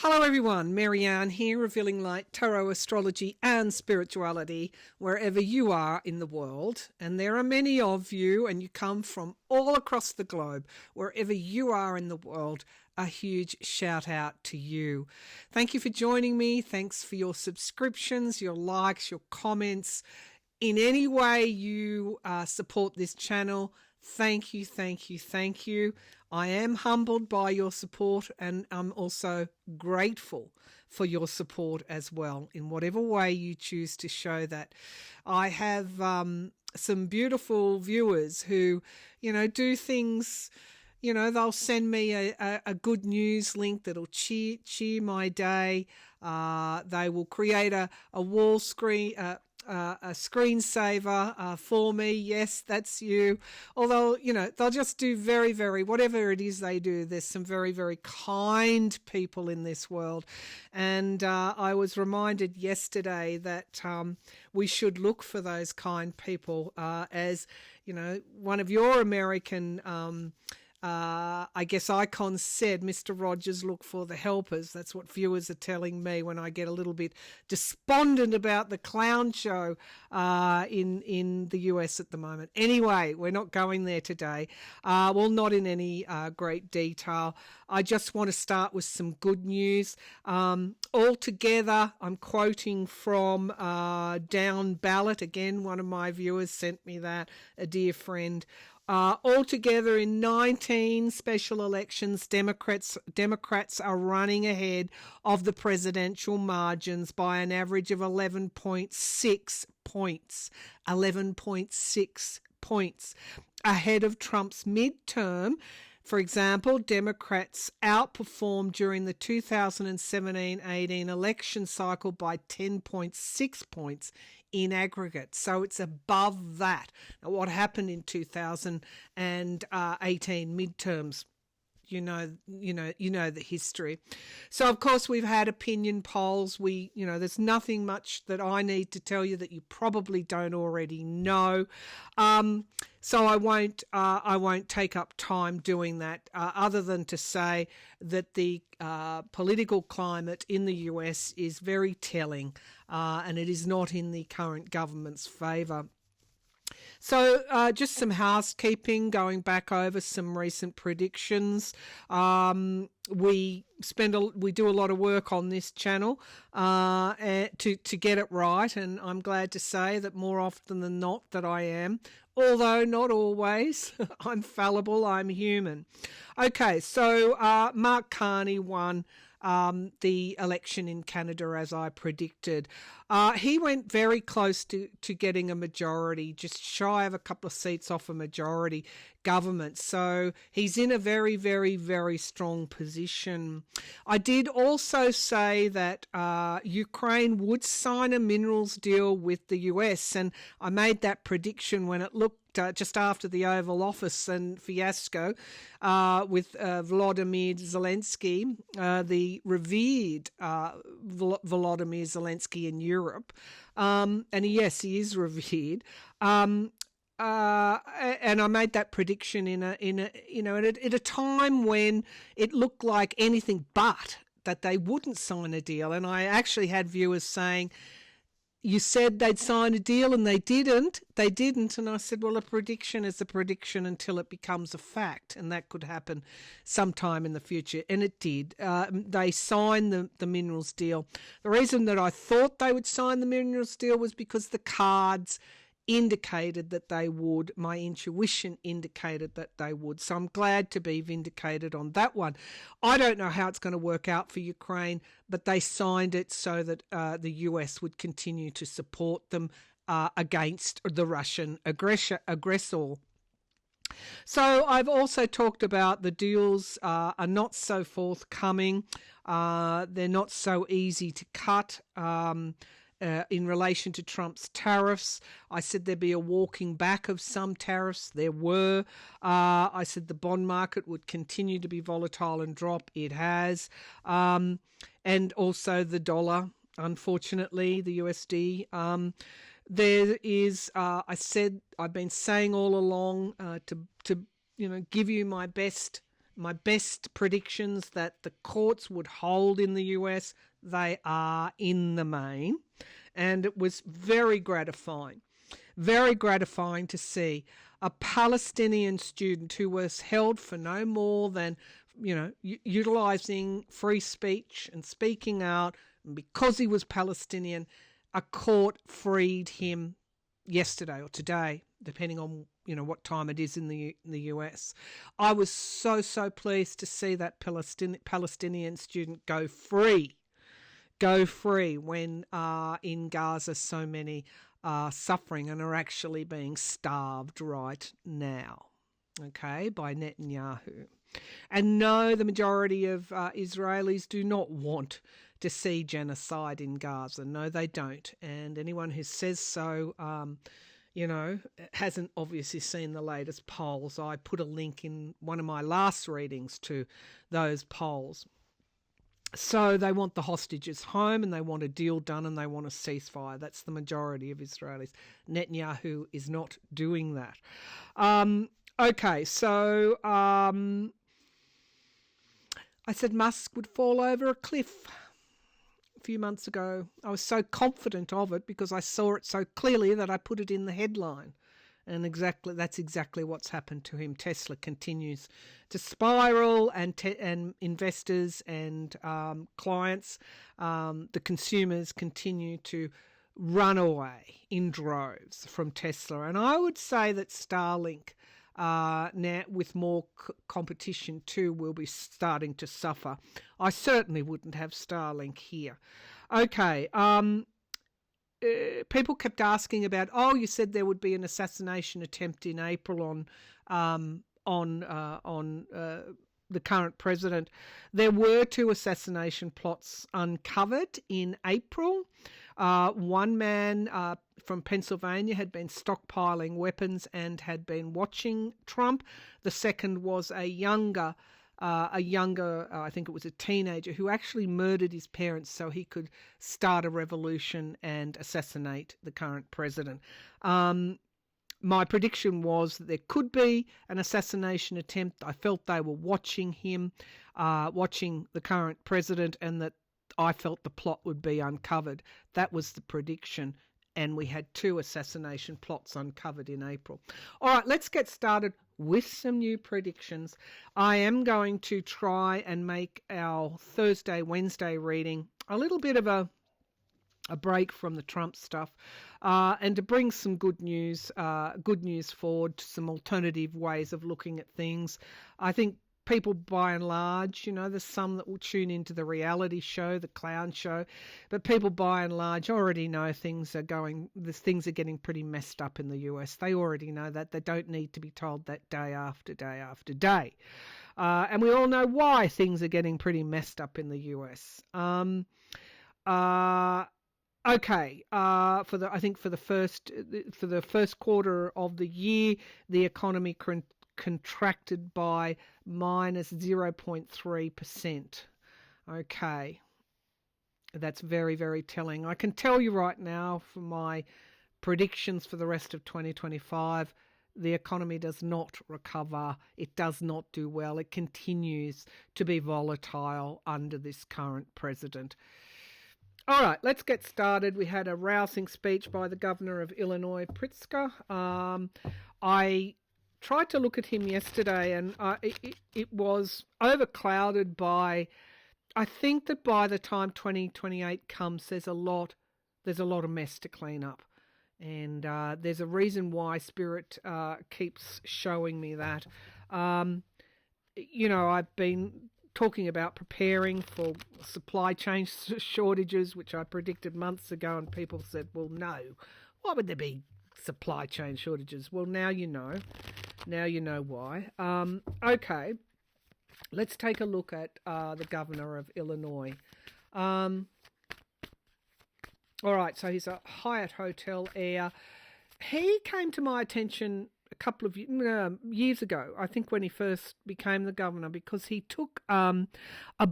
Hello everyone, Maryann here, revealing light, tarot, astrology and spirituality wherever you are in the world. And there are many of you, and you come from all across the globe. Wherever you are in the world, a huge shout out to you. Thank you for joining me. Thanks for your subscriptions, your likes, your comments. In any way you support this channel, thank you, thank you, thank you. I am humbled by your support, and I'm also grateful for your support as well, in whatever way you choose to show that. I have some beautiful viewers who, do things. They'll send me a good news link that'll cheer my day. They will create a wall screen, a screensaver for me. Yes, that's you. Although, they'll just do very, very, whatever it is they do, there's some very, very kind people in this world. And I was reminded yesterday that we should look for those kind people. As, one of your American I guess icons said, Mr. Rogers, look for the helpers. That's what viewers are telling me when I get a little bit despondent about the clown show in the US at the moment. Anyway, we're not going there today. Well, not in any great detail. I just want to start with some good news. Altogether, I'm quoting from Down Ballot. Again, one of my viewers sent me that, a dear friend. Altogether in 19 special elections, Democrats are running ahead of the presidential margins by an average of 11.6 points. 11.6 points ahead of Trump's midterm. For example, Democrats outperformed during the 2017-18 election cycle by 10.6 points in aggregate. So it's above that. Now, what happened in 2018 midterms? You know the history. So, of course, we've had opinion polls. There's nothing much that I need to tell you that you probably don't already know. So I won't take up time doing that, other than to say that the political climate in the US is very telling, and it is not in the current government's favour. So just some housekeeping, going back over some recent predictions. We do a lot of work on this channel to get it right, and I'm glad to say that more often than not that I am, although not always. I'm fallible, I'm human. Okay, so Mark Carney won the election in Canada as I predicted. He went very close to getting a majority, just shy of a couple of seats off a majority government. So he's in a very, very, very strong position. I did also say that Ukraine would sign a minerals deal with the US, and I made that prediction when it looked just after the Oval Office and fiasco with Volodymyr Zelensky, the revered Volodymyr Zelensky in Europe. And yes, he is revered. And I made that prediction at a time when it looked like anything but that they wouldn't sign a deal. And I actually had viewers saying, you said they'd sign a deal and they didn't. They didn't. And I said, well, a prediction is a prediction until it becomes a fact. And that could happen sometime in the future. And it did. They signed the minerals deal. The reason that I thought they would sign the minerals deal was because the cards indicated that they would. My intuition indicated that they would. So I'm glad to be vindicated on that one. I don't know how it's going to work out for Ukraine, but they signed it so that the US would continue to support them against the Russian aggressor. So I've also talked about the deals are not so forthcoming. They're not so easy to cut. In relation to Trump's tariffs, I said there'd be a walking back of some tariffs. There were. I said the bond market would continue to be volatile and drop. It has. And also the dollar, unfortunately, the USD. There is, I said, I've been saying all along to give you my best my best predictions that the courts would hold in the US, they are in the main. And it was very gratifying to see a Palestinian student who was held for no more than, utilising free speech and speaking out. And because he was Palestinian, a court freed him yesterday or today, depending on what time it is in the US. I was so pleased to see that Palestinian student go free when in Gaza so many are suffering and are actually being starved right now, okay, by Netanyahu. And no, the majority of Israelis do not want to see genocide in Gaza. No, they don't. And anyone who says so, hasn't obviously seen the latest polls. I put a link in one of my last readings to those polls. So they want the hostages home and they want a deal done and they want a ceasefire. That's the majority of Israelis. Netanyahu is not doing that. Okay, so I said Musk would fall over a cliff a few months ago. I was so confident of it because I saw it so clearly that I put it in the headline. And that's exactly what's happened to him. Tesla continues to spiral, and investors and clients, the consumers continue to run away in droves from Tesla. And I would say that Starlink, now with more competition too, will be starting to suffer. I certainly wouldn't have Starlink here. Okay. People kept asking about, you said there would be an assassination attempt in April on the current president. There were 2 assassination plots uncovered in April. One man from Pennsylvania had been stockpiling weapons and had been watching Trump. The second was a younger, I think it was a teenager, who actually murdered his parents so he could start a revolution and assassinate the current president. My prediction was that there could be an assassination attempt. I felt they were watching him, watching the current president, and that I felt the plot would be uncovered. That was the prediction. And we had 2 assassination plots uncovered in April. All right, let's get started with some new predictions. I am going to try and make our Thursday-Wednesday reading a little bit of a break from the Trump stuff, and to bring some good news forward, some alternative ways of looking at things. I think people, by and large, there's some that will tune into the reality show, the clown show, but people, by and large, already know things are getting pretty messed up in the US. They already know that. They don't need to be told that day after day after day. And we all know why things are getting pretty messed up in the US. Okay, for the first quarter of the year, the economy contracted by minus 0.3%. Okay, that's very, very telling. I can tell you right now from my predictions for the rest of 2025, the economy does not recover. It does not do well. It continues to be volatile under this current president. All right, let's get started. We had a rousing speech by the governor of Illinois, Pritzker. I tried to look at him yesterday, and it was overclouded by, I think that by the time 2028 comes, there's a lot of mess to clean up. And there's a reason why Spirit keeps showing me that. I've been talking about preparing for supply chain shortages, which I predicted months ago, and people said, well, no, why would there be supply chain shortages? Well, now you know. Now you know why. Okay, let's take a look at the governor of Illinois. All right, so he's a Hyatt Hotel heir. He came to my attention a couple of years ago, I think, when he first became the governor, because he took a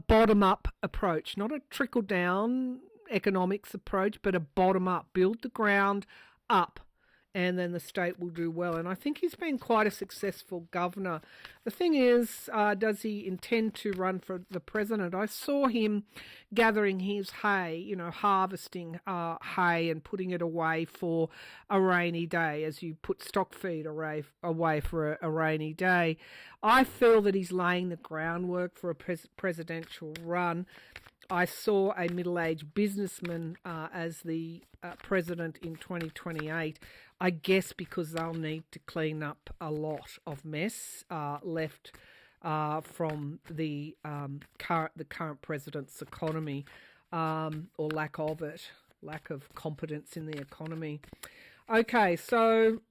bottom-up approach, not a trickle-down economics approach, but a bottom-up, build the ground up and then the state will do well. And I think he's been quite a successful governor. The thing is, does he intend to run for the president? I saw him gathering his hay, harvesting hay and putting it away for a rainy day, as you put stock feed away for a rainy day. I feel that he's laying the groundwork for a presidential run. I saw a middle-aged businessman as the president in 2028, I guess because they'll need to clean up a lot of mess left from the current president's economy, or lack of it, lack of competence in the economy. Okay, so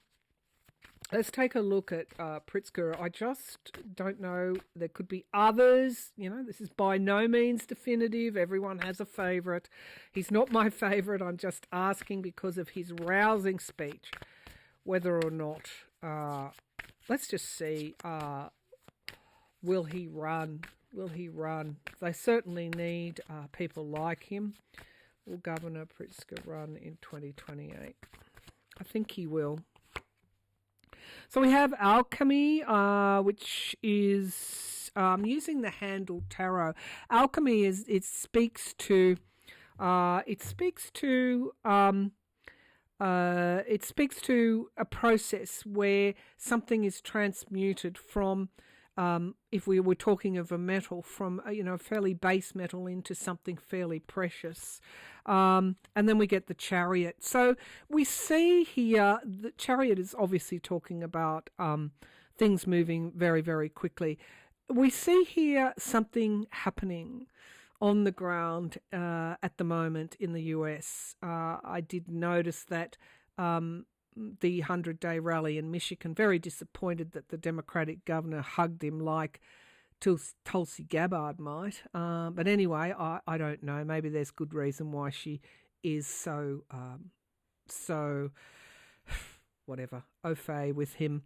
let's take a look at Pritzker. I just don't know. There could be others. This is by no means definitive. Everyone has a favourite. He's not my favourite. I'm just asking because of his rousing speech, whether or not. Let's just see. Will he run? Will he run? They certainly need people like him. Will Governor Pritzker run in 2028? I think he will. So we have alchemy, which is using the handle tarot. Alchemy speaks to a process where something is transmuted from, if we were talking of a metal, from a fairly base metal into something fairly precious. And then we get the Chariot. So we see here, the Chariot is obviously talking about things moving very, very quickly. We see here something happening on the ground at the moment in the US. I did notice that the 100-day rally in Michigan, very disappointed that the Democratic governor hugged him like Tulsi Gabbard might. But anyway, I don't know. Maybe there's good reason why she is so whatever, au fait with him.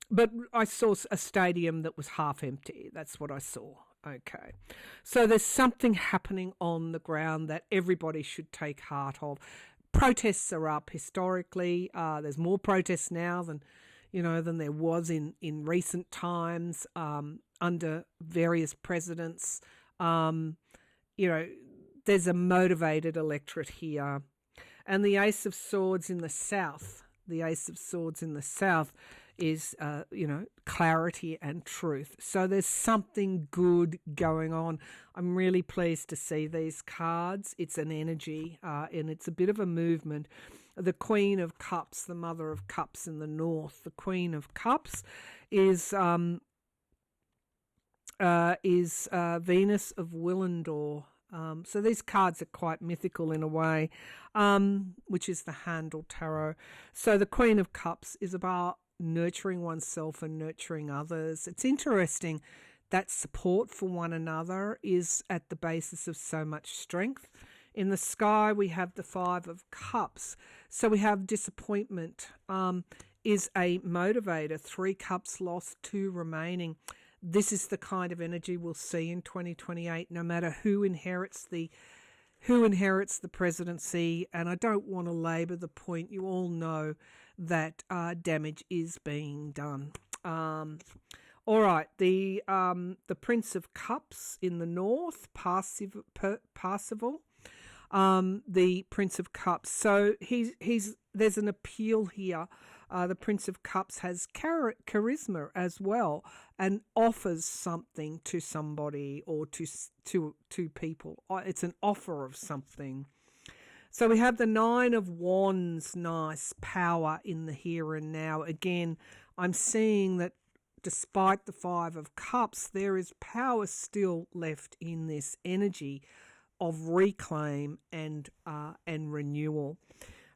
But I saw a stadium that was half empty. That's what I saw. Okay. So there's something happening on the ground that everybody should take heart of. Protests are up historically. There's more protests now than there was in recent times under various presidents. There's a motivated electorate here. And the Ace of Swords in the South, is, clarity and truth. So there's something good going on. I'm really pleased to see these cards. It's an energy and it's a bit of a movement. The Queen of Cups, the Mother of Cups in the North. The Queen of Cups is Venus of Willendor. So these cards are quite mythical in a way, which is the Handle Tarot. So the Queen of Cups is about nurturing oneself and nurturing others. It's interesting that support for one another is at the basis of so much strength. In the sky, we have the Five of Cups. So we have disappointment is a motivator. 3 cups lost, 2 remaining. This is the kind of energy we'll see in 2028, no matter who inherits the presidency. And I don't want to labour the point. You all know that damage is being done. All right, the Prince of Cups in the North, Parsifal. The Prince of Cups. So there's an appeal here. The Prince of Cups has charisma as well and offers something to somebody or to people. It's an offer of something. So we have the Nine of Wands, nice power in the here and now. Again, I'm seeing that despite the Five of Cups, there is power still left in this energy of reclaim and renewal.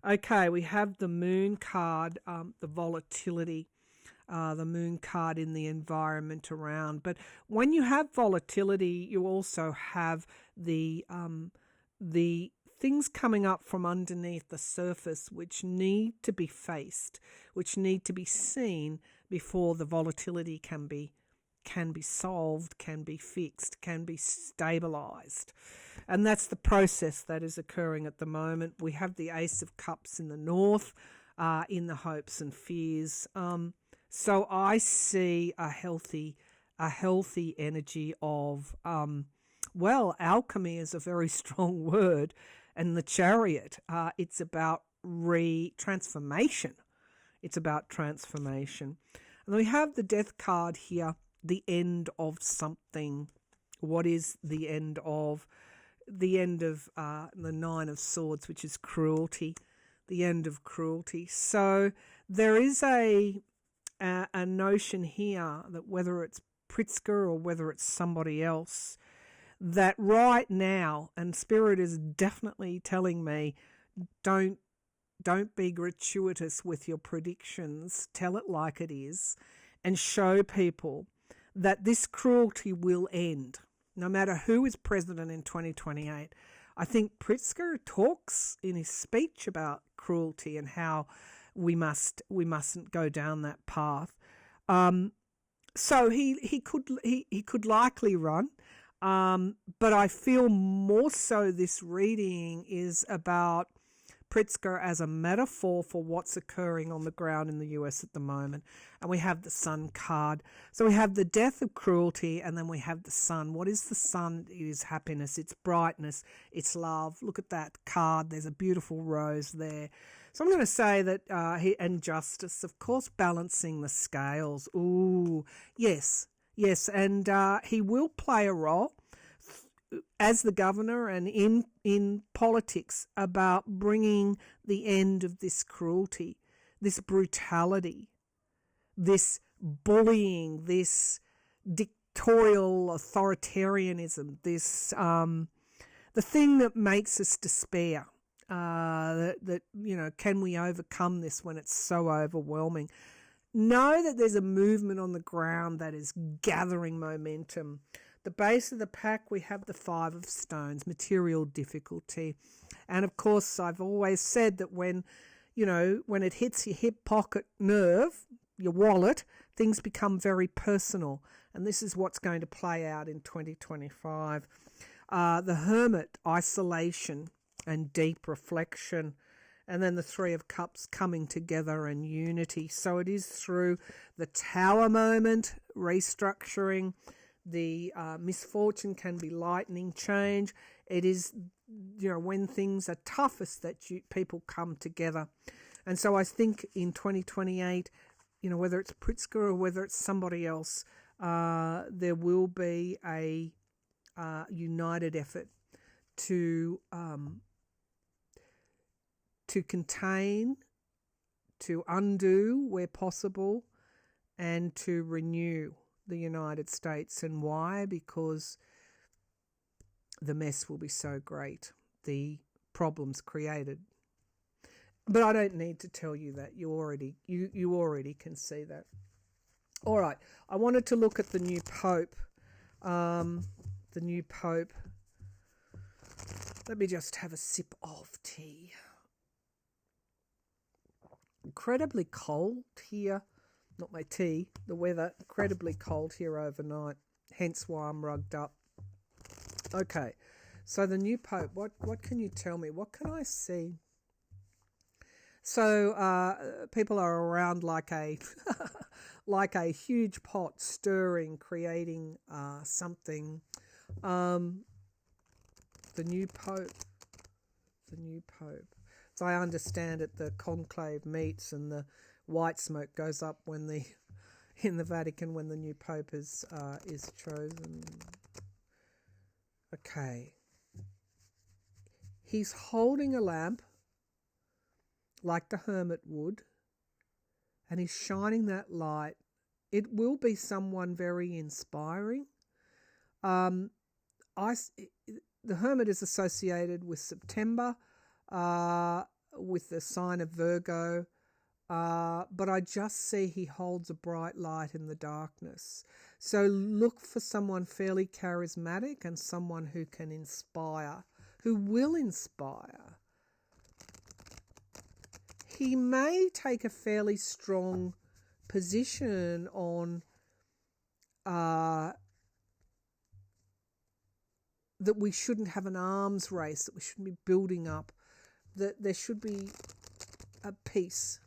Okay, we have the Moon card, the volatility, the Moon card in the environment around. But when you have volatility, you also have the things coming up from underneath the surface which need to be faced, which need to be seen before the volatility can be solved, can be fixed, can be stabilized. And that's the process that is occurring at the moment. We have the Ace of Cups in the north, in the hopes and fears. So I see a healthy energy of, alchemy is a very strong word, and the Chariot, it's about transformation. It's about transformation. And we have the Death card here, the end of something. What is the end of? The end of the Nine of Swords, which is cruelty. The end of cruelty. So there is a notion here that whether it's Pritzker or whether it's somebody else, that right now, and Spirit is definitely telling me, don't be gratuitous with your predictions. Tell it like it is, and show people that this cruelty will end, no matter who is president in 2028. I think Pritzker talks in his speech about cruelty and how we mustn't go down that path. So he could likely run, but I feel more so this reading is about Pritzker as a metaphor for what's occurring on the ground in the US at the moment. And we have the Sun card. So we have the death of cruelty, and then we have the Sun. What is the Sun? It is happiness, it's brightness, it's love. Look at that card. There's a beautiful rose there. So I'm going to say that, and justice, of course, balancing the scales. Ooh, yes. And he will play a role as the governor and in politics about bringing the end of this cruelty, this brutality, this bullying, this dictatorial authoritarianism, this the thing that makes us despair. That can we overcome this when it's so overwhelming? Know that there's a movement on the ground that is gathering momentum. The base of the pack, we have the Five of Stones, material difficulty. And of course, I've always said that when it hits your hip pocket nerve, your wallet, things become very personal. And this is what's going to play out in 2025. The Hermit, isolation and deep reflection. And then the Three of Cups coming together and unity. So it is through the Tower moment, restructuring. The misfortune can be lightning change. It is, when things are toughest that people come together. And so I think in 2028, whether it's Pritzker or whether it's somebody else, there will be a united effort to contain, to undo where possible, and to renew the United States. And why? Because the mess will be so great, the problems created. But I don't need to tell you that. You already can see that. All right, I wanted to look at the new Pope. The new Pope. Let me just have a sip of tea. Incredibly cold here. Not my tea, the weather, incredibly cold here overnight, hence why I'm rugged up. Okay, so the new Pope, what can you tell me? What can I see? So people are around like a like a huge pot, stirring, creating something. The new Pope. So I understand it, the conclave meets and the white smoke goes up in the Vatican when the new Pope is chosen. Okay. He's holding a lamp like the hermit would, and he's shining that light. It will be someone very inspiring. The hermit is associated with September, with the sign of Virgo. But I just see he holds a bright light in the darkness. So look for someone fairly charismatic and someone who can inspire, who will inspire. He may take a fairly strong position on that we shouldn't have an arms race, that we shouldn't be building up, that there should be a peace.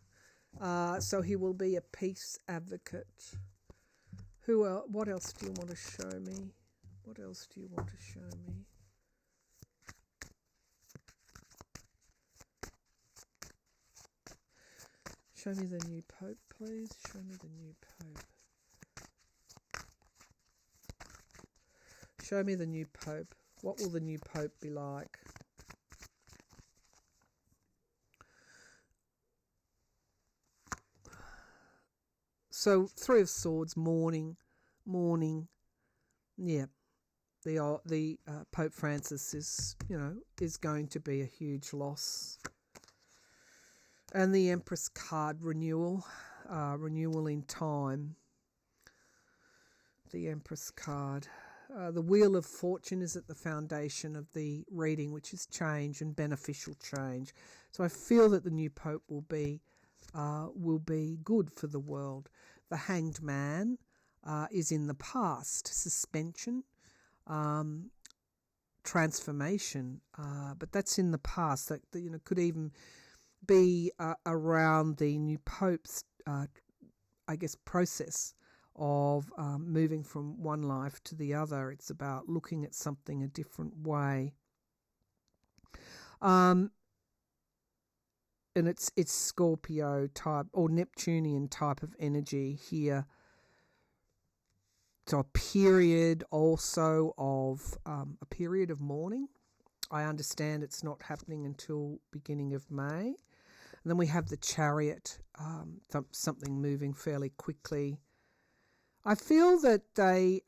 So he will be a peace advocate. What else do you want to show me? What else do you want to show me? Show me the new Pope, please. Show me the new Pope. Show me the new Pope. What will the new Pope be like? So, Three of Swords, mourning. Yeah, the Pope Francis is going to be a huge loss. And the Empress card, renewal in time. The Empress card. The Wheel of Fortune is at the foundation of the reading, which is change and beneficial change. So I feel that the new Pope will be good for the world. The Hanged Man is in the past, suspension, transformation, but that's in the past. That could even be around the new Pope's, process of moving from one life to the other. It's about looking at something a different way. And it's Scorpio type or Neptunian type of energy here. So a period also of a period of mourning. I understand it's not happening until beginning of May. And then we have the Chariot, something moving fairly quickly. I feel that the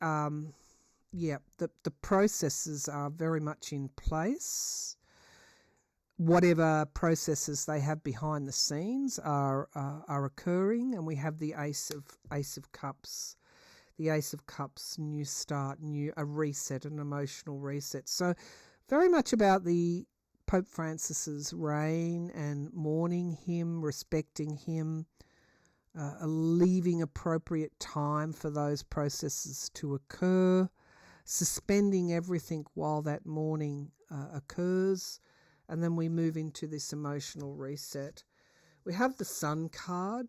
processes are very much in place. Whatever processes they have behind the scenes are occurring, and we have the Ace of Cups. The Ace of Cups, new start, a reset, an emotional reset. So very much about the Pope Francis's reign and mourning him, respecting him, leaving appropriate time for those processes to occur, suspending everything while that mourning occurs, and then we move into this emotional reset. We have the Sun card,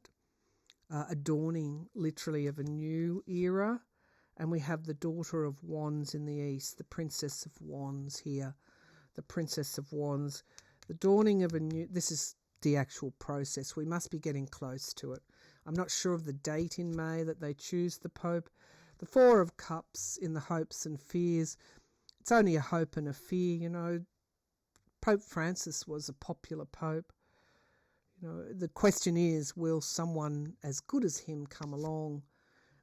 a dawning literally of a new era, and we have the Daughter of Wands in the East, the Princess of Wands here, the Princess of Wands, the dawning of a new, this is the actual process. We must be getting close to it. I'm not sure of the date in May that they choose the Pope. The Four of Cups in the hopes and fears. It's only a hope and a fear, Pope Francis was a popular pope. The question is, will someone as good as him come along?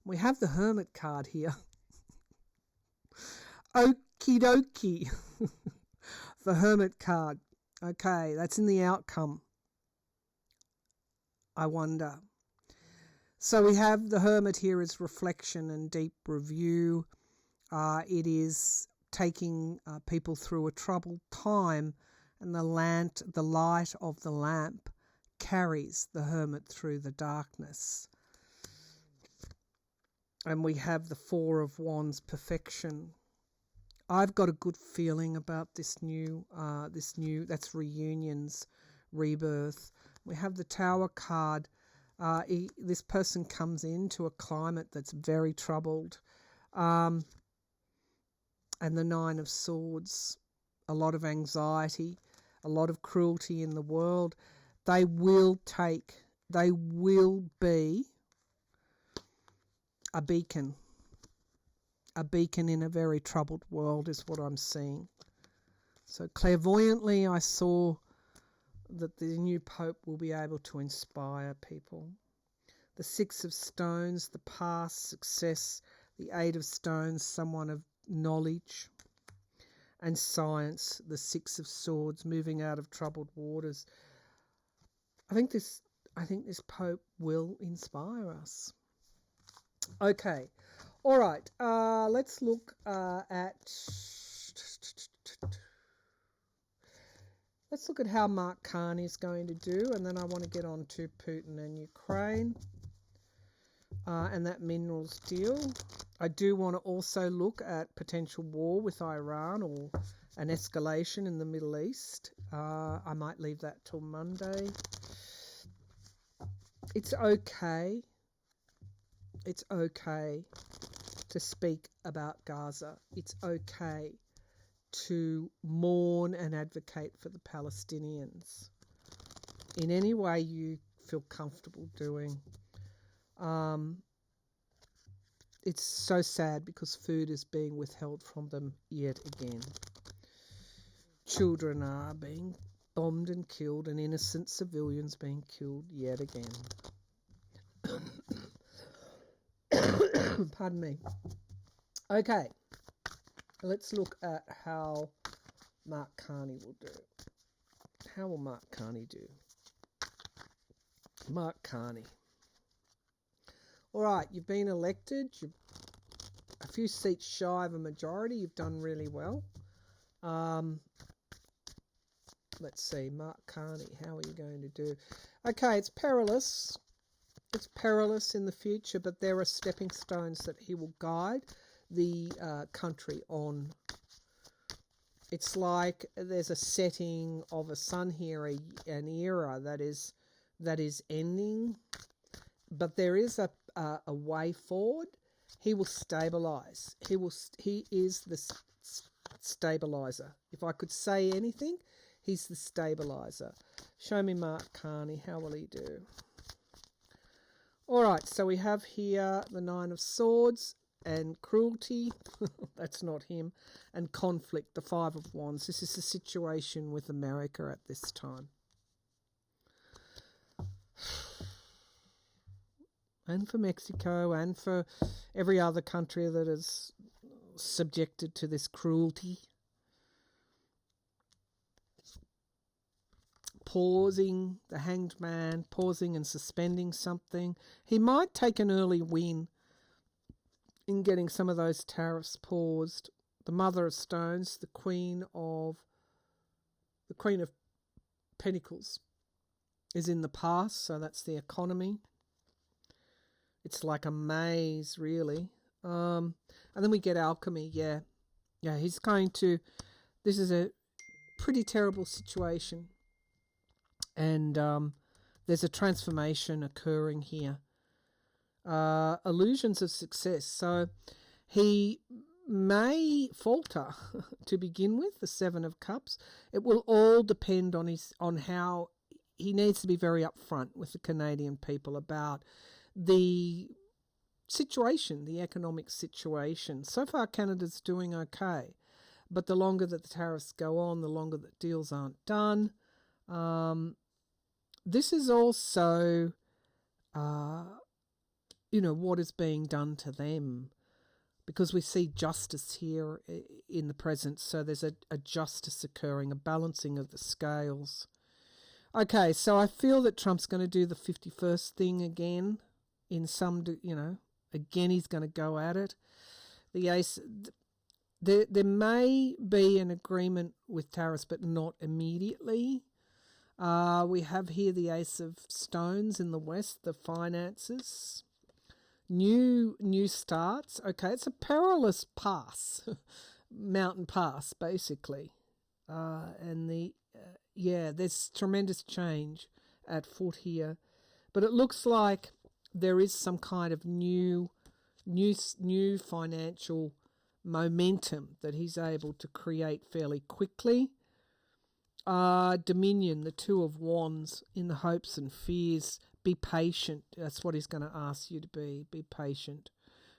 We have the Hermit card here. Okie dokie. The Hermit card. Okay, that's in the outcome. I wonder. So we have the Hermit here as reflection and deep review. It is taking people through a troubled time, and the light of the lamp carries the Hermit through the darkness. And we have the Four of Wands, perfection. I've got a good feeling about this new, that's reunions, rebirth. We have the Tower card. This person comes into a climate that's very troubled. And the Nine of Swords, a lot of anxiety, a lot of cruelty in the world. They will be a beacon in a very troubled world is what I'm seeing. So clairvoyantly, I saw that the new Pope will be able to inspire people. The Six of Stones, the past, success. The Eight of Stones, someone of knowledge and science. The Six of Swords, moving out of troubled waters. I think this Pope will inspire us. Okay, all right. Let's look Let's look at how Mark Carney is going to do, and then I want to get on to Putin and Ukraine and that minerals deal. I do want to also look at potential war with Iran or an escalation in the Middle East. I might leave that till Monday. It's okay. It's okay to speak about Gaza. It's okay to mourn and advocate for the Palestinians in any way you feel comfortable doing. It's so sad because food is being withheld from them yet again. Children are being bombed and killed, and innocent civilians being killed yet again. Pardon me. Okay, let's look at how Mark Carney will do. How will Mark Carney do? Mark Carney. All right, you've been elected. You're a few seats shy of a majority. You've done really well. Let's see, Mark Carney, how are you going to do? Okay, it's perilous. It's perilous in the future, but there are stepping stones that he will guide the country on. It's like there's a setting of a sun here, an era that is ending, but there is a way forward. He will stabilize. He is the stabilizer. If I could say anything, he's the stabilizer. Show me Mark Carney. How will he do? All right, so we have here the Nine of Swords and cruelty. That's not him. And conflict, the Five of Wands. This is the situation with America at this time. And for Mexico and for every other country that is subjected to this cruelty. Pausing, the Hanged Man, pausing and suspending something. He might take an early win in getting some of those tariffs paused. The Mother of Stones, the Queen of Pentacles is in the past, so that's the economy. It's like a maze, really. And then we get alchemy, yeah. Yeah, he's going to... This is a pretty terrible situation. And there's a transformation occurring here. Illusions of success. So he may falter to begin with, the Seven of Cups. It will all depend on how he needs to be very upfront with the Canadian people about the situation, the economic situation. So far, Canada's doing okay. But the longer that the tariffs go on, the longer that deals aren't done. This is also, what is being done to them. Because we see justice here in the present. So there's a justice occurring, a balancing of the scales. Okay, so I feel that Trump's going to do the 51st thing again. In some, again he's going to go at it. The ace, there may be an agreement with tariffs, but not immediately. We have here the Ace of Stones in the West, the finances. New starts. Okay, it's a perilous pass, mountain pass, basically. And there's tremendous change at foot here. But it looks like there is some kind of new financial momentum that he's able to create fairly quickly. Dominion, the Two of Wands, in the hopes and fears. Be patient. That's what he's going to ask you to be. Be patient.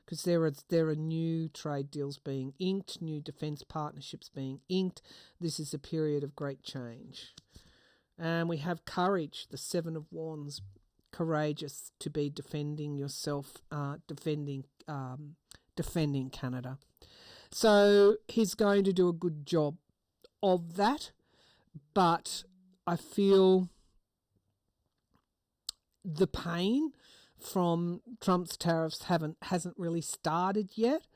Because there are new trade deals being inked, new defence partnerships being inked. This is a period of great change. And we have courage, the Seven of Wands. Courageous to be defending yourself, defending Canada. So he's going to do a good job of that, but I feel the pain from Trump's tariffs hasn't really started yet.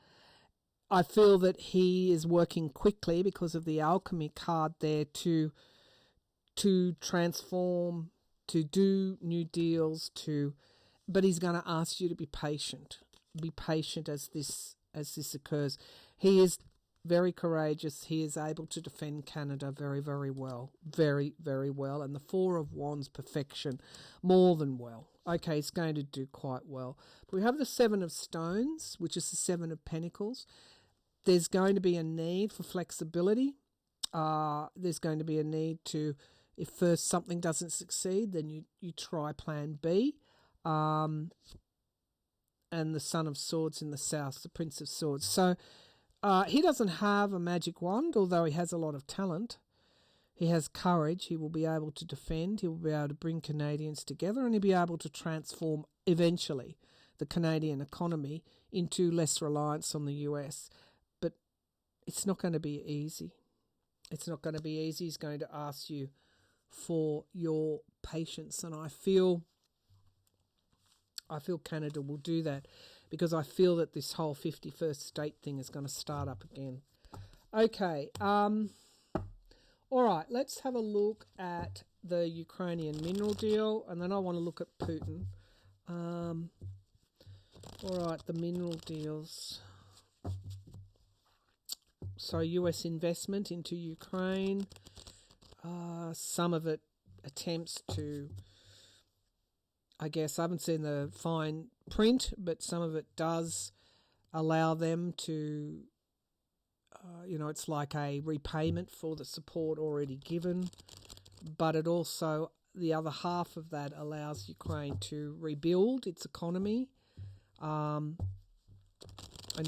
I feel that he is working quickly because of the alchemy card there to transform, to do new deals, but he's going to ask you to be patient. be patient as this occurs. He is very courageous. He is able to defend Canada very, very well. Very, very well. And the Four of Wands, perfection, more than well. Okay, he's going to do quite well. But we have the Seven of Stones, which is the Seven of Pentacles. There's going to be a need for flexibility. There's going to be a need to, if first something doesn't succeed, then you try plan B. And the Son of Swords in the south, the Prince of Swords. So he doesn't have a magic wand, although he has a lot of talent. He has courage. He will be able to defend. He will be able to bring Canadians together, and he'll be able to transform eventually the Canadian economy into less reliance on the US. But it's not going to be easy. It's not going to be easy. He's going to ask you for your patience, and I feel Canada will do that, because I feel that this whole 51st state thing is going to start up again. Okay, all right, let's have a look at the Ukrainian mineral deal, and then I want to look at Putin. All right, the mineral deals. So US investment into Ukraine, some of it attempts to, I guess, I haven't seen the fine print, but some of it does allow them to, it's like a repayment for the support already given. But it also, the other half of that allows Ukraine to rebuild its economy. And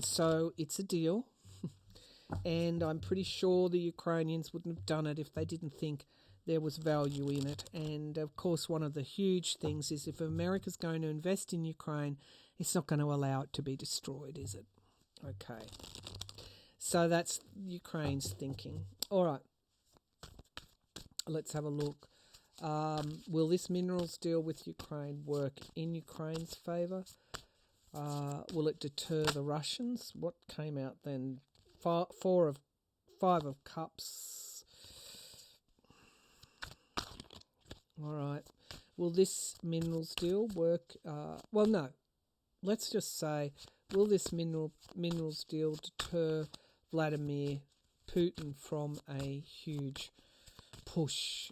so it's a deal. And I'm pretty sure the Ukrainians wouldn't have done it if they didn't think there was value in it. And of course, one of the huge things is if America's going to invest in Ukraine, it's not going to allow it to be destroyed, is it? Okay. So that's Ukraine's thinking. All right. Let's have a look. Will this minerals deal with Ukraine work in Ukraine's favour? Will it deter the Russians? What came out then? Five of Cups. All right. Will this minerals deal work? Well, no. Let's just say, will this minerals deal deter Vladimir Putin from a huge push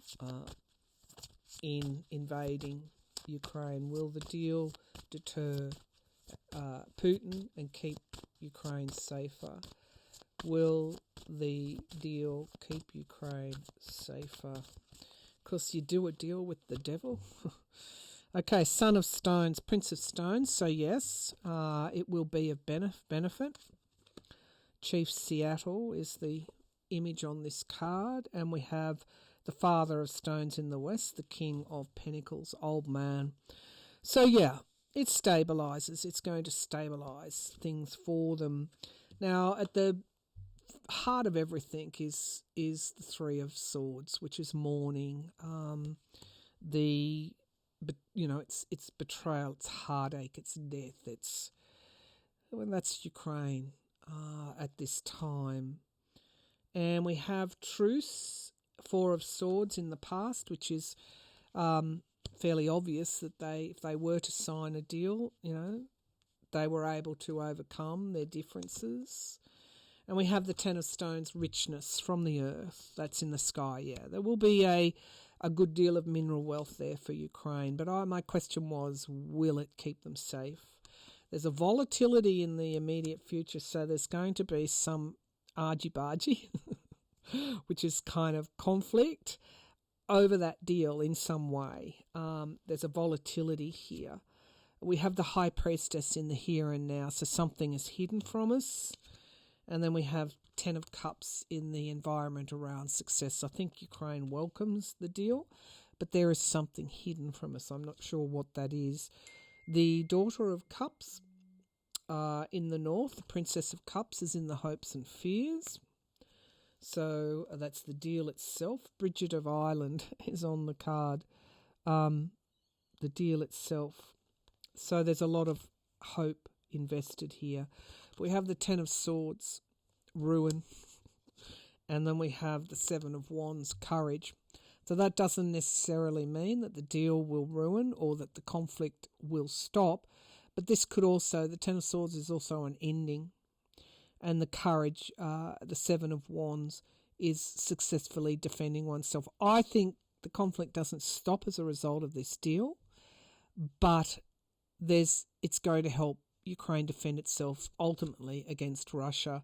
in invading Ukraine? Will the deal deter Putin and keep Ukraine safer? Will the deal keep Ukraine safer? Because you do a deal with the devil. Okay, Son of Stones, Prince of Stones. So yes, it will be of benefit. Chief Seattle is the image on this card. And we have the Father of Stones in the west, the King of Pentacles, Old Man. So yeah, it stabilises. It's going to stabilise things for them. It's mourning. It's betrayal, it's heartache, it's death. That's Ukraine at this time. And we have truce, Four of Swords in the past, which is fairly obvious that if they were to sign a deal, they were able to overcome their differences. And we have the Ten of Stones, richness from the earth. That's in the sky, yeah. There will be a good deal of mineral wealth there for Ukraine. But my question was, will it keep them safe? There's a volatility in the immediate future, so there's going to be some argy-bargy, which is kind of conflict over that deal in some way. There's a volatility here. We have the High Priestess in the here and now, so something is hidden from us. And then we have Ten of Cups in the environment around success. I think Ukraine welcomes the deal, but there is something hidden from us. I'm not sure what that is. The Daughter of Cups in the north, the Princess of Cups, is in the hopes and fears. So that's the deal itself. Bridget of Ireland is on the card. The deal itself. So there's a lot of hope invested here. We have the Ten of Swords, ruin, and then we have the Seven of Wands, courage. So that doesn't necessarily mean that the deal will ruin or that the conflict will stop, But this could also, the Ten of Swords is also an ending. And the courage, the Seven of Wands, is successfully defending oneself. I think the conflict doesn't stop as a result of this deal, but it's going to help Ukraine defend itself ultimately against Russia.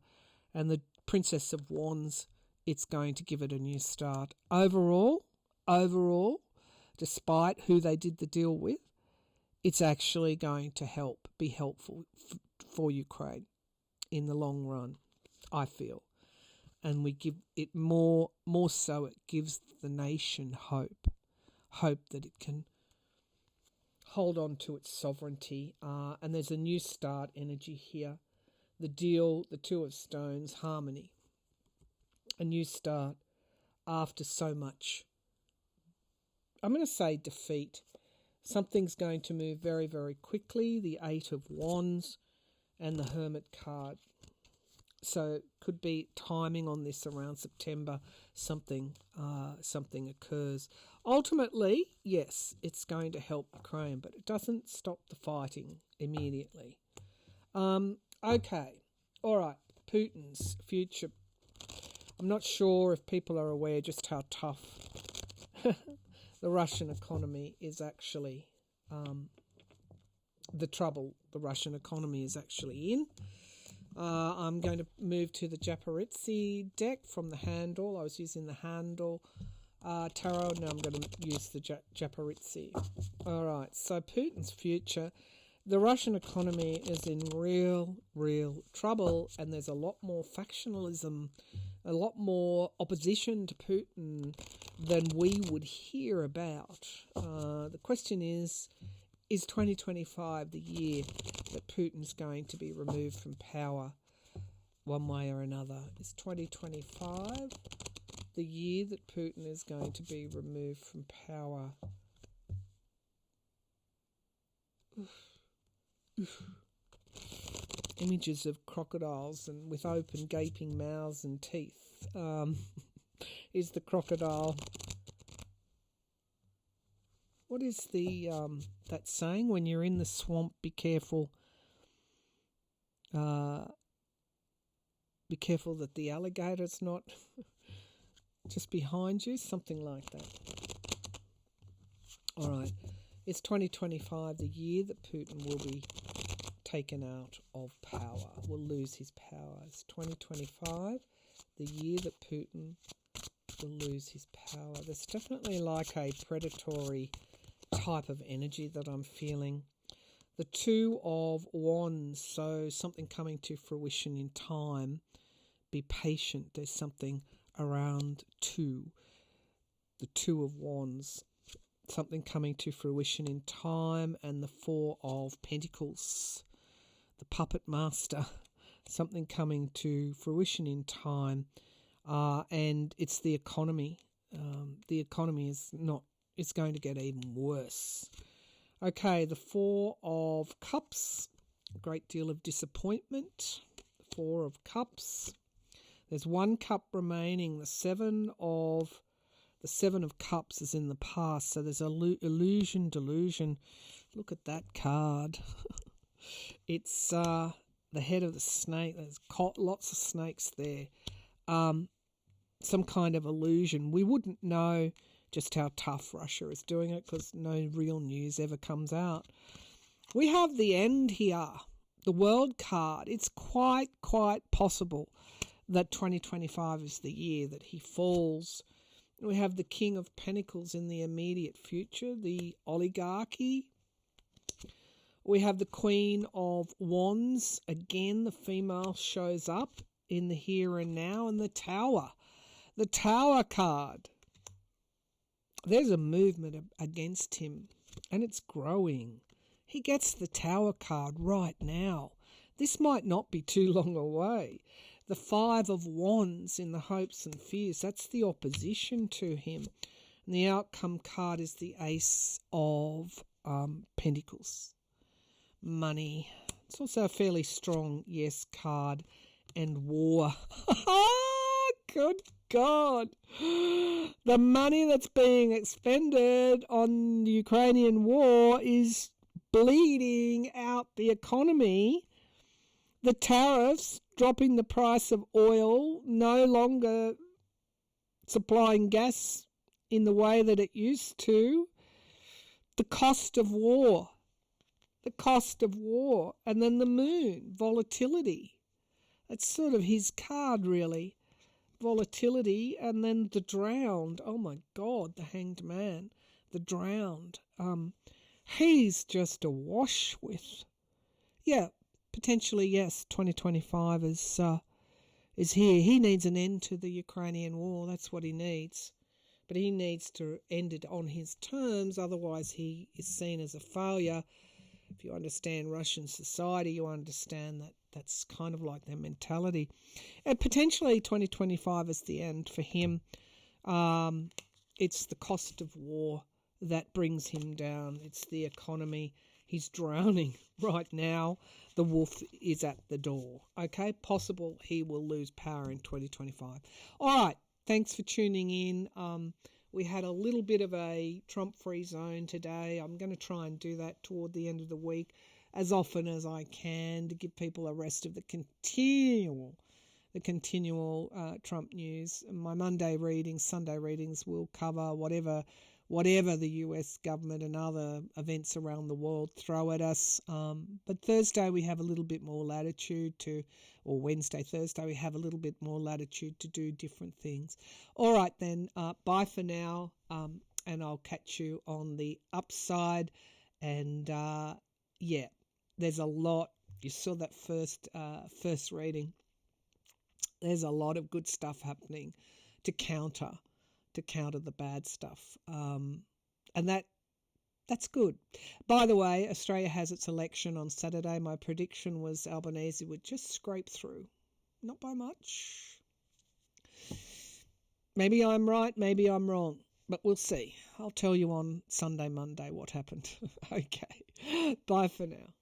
And the Princess of Wands, it's going to give it a new start. Overall, despite who they did the deal with, it's actually going to be helpful for Ukraine in the long run, I feel. And we give it more so, it gives the nation hope that it can hold on to its sovereignty. And there's a new start energy here. The deal, the Two of Stones, harmony. A new start after so much, I'm going to say, defeat. Something's going to move very, very quickly. The Eight of Wands and the Hermit card. So could be timing on this around September. Something occurs. Ultimately, yes, it's going to help Ukraine, but it doesn't stop the fighting immediately. Okay, all right. Putin's future. I'm not sure if people are aware just how tough the Russian economy is actually, the trouble the Russian economy is actually in. I'm going to move to the Japaritsi deck from the handle. I was using the handle tarot. Now I'm going to use the Japaritsi. All right, so Putin's future. The Russian economy is in real trouble, and there's a lot more factionalism, a lot more opposition to Putin than we would hear about. The question is 2025 the year that Putin's going to be removed from power one way or another? Is 2025 the year that Putin is going to be removed from power? Images of crocodiles and with open gaping mouths and teeth. Is the crocodile... What is the that saying? When you're in the swamp, be careful. Be careful that the alligator's not just behind you. Something like that. All right. It's 2025, the year that Putin will be taken out of power, will lose his power. It's 2025, the year that Putin will lose his power. There's definitely like a predatory type of energy that I'm feeling. The Two of Wands, so something coming to fruition in time. Be patient. There's something around two. The Two of Wands, something coming to fruition in time. And the Four of Pentacles, the puppet master, something coming to fruition in time. And it's the economy. The economy is not, it's going to get even worse. Okay, the Four of Cups, a great deal of disappointment. Four of Cups. There's one cup remaining. The Seven of Cups is in the past, so there's illusion, delusion. Look at that card. It's the head of the snake. There's lots of snakes there. Some kind of illusion. We wouldn't know just how tough Russia is doing it because no real news ever comes out. We have the End here, the World card. It's quite possible that 2025 is the year that he falls. We have the King of Pentacles in the immediate future, the oligarchy. We have the Queen of Wands. Again, the female shows up in the here and now, and the Tower. The Tower card. There's a movement against him, and it's growing. He gets the Tower card right now. This might not be too long away. The Five of Wands in the hopes and fears, that's the opposition to him. And the outcome card is the Ace of Pentacles. Money. It's also a fairly strong yes card. And war. Good God. The money that's being expended on the Ukrainian war is bleeding out the economy. The tariffs, dropping the price of oil, no longer supplying gas in the way that it used to. The cost of war. And then the moon, volatility. That's sort of his card, really. Volatility, and then the drowned. Oh my God, the hanged man, the drowned. He's just awash with. Yeah, potentially, yes, 2025 is here. He needs an end to the Ukrainian war. That's what he needs. But he needs to end it on his terms, otherwise he is seen as a failure. If you understand Russian society, you understand that that's kind of like their mentality. And potentially 2025 is the end for him. It's the cost of war that brings him down. It's the economy. He's drowning right now. The wolf is at the door. Okay, possible he will lose power in 2025. All right, thanks for tuning in. We had a little bit of a Trump-free zone today. I'm going to try and do that toward the end of the week as often as I can to give people a rest of the continual Trump news. My Monday readings, Sunday readings will cover whatever the US government and other events around the world throw at us. But Thursday we have a little bit more latitude or Wednesday, Thursday we have a little bit more latitude to do different things. All right then, bye for now, and I'll catch you on the upside. And yeah, there's a lot. You saw that first reading. There's a lot of good stuff happening to counter the bad stuff. And that's good. By the way, Australia has its election on Saturday. My prediction was Albanese would just scrape through. Not by much. Maybe I'm right, maybe I'm wrong. But we'll see. I'll tell you on Sunday, Monday what happened. Okay. Bye for now.